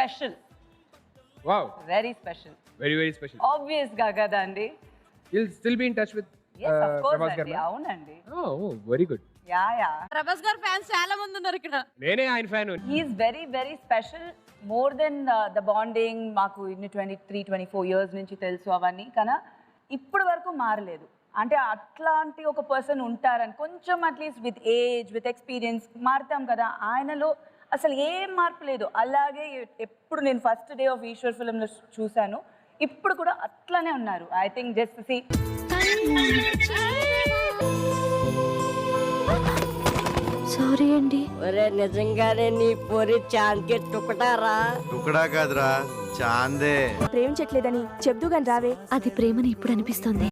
Special, Wow. Very special. Very, very special. Obvious గా కదండి. You'll still be in touch with Yes, of course Prabhas అండి. Garna? అవునండి. Oh, very good. Yeah. Prabhas garu fans చాలా మంది ఉన్నారు ఇక్కడ. నేనే ఆయన fan. He's very very special, more than the bonding. మాకు ఇన్ని 23-24 ఇయర్స్ నుంచి తెలుసు అవన్నీ, కానీ ఇప్పటి వరకు మారలేదు. అంటే అట్లాంటి ఒక పర్సన్ ఉంటారని కొంచెం at least with age, with experience మారుతాం కదా. ఆయనలో అసలు ఏం మార్పు లేదు. అలాగే ఎప్పుడు నేను ఫస్ట్ డే ఆఫ్ ఈశ్వర్ ఫిల్మ్లో చూశాను, ఇప్పుడు కూడా అట్లానే ఉన్నారు. ఐ థింక్ జస్ట్ సి సారీ అండి. ఒరే నిజంగానే నీ పొరి చాంద్కి టుకటారా? టుకడా కాదురా, చాందే. ప్రేమించట్లేదని చెప్దు గాని రావే. అది ప్రేమని ఇప్పుడు అనిపిస్తుంది.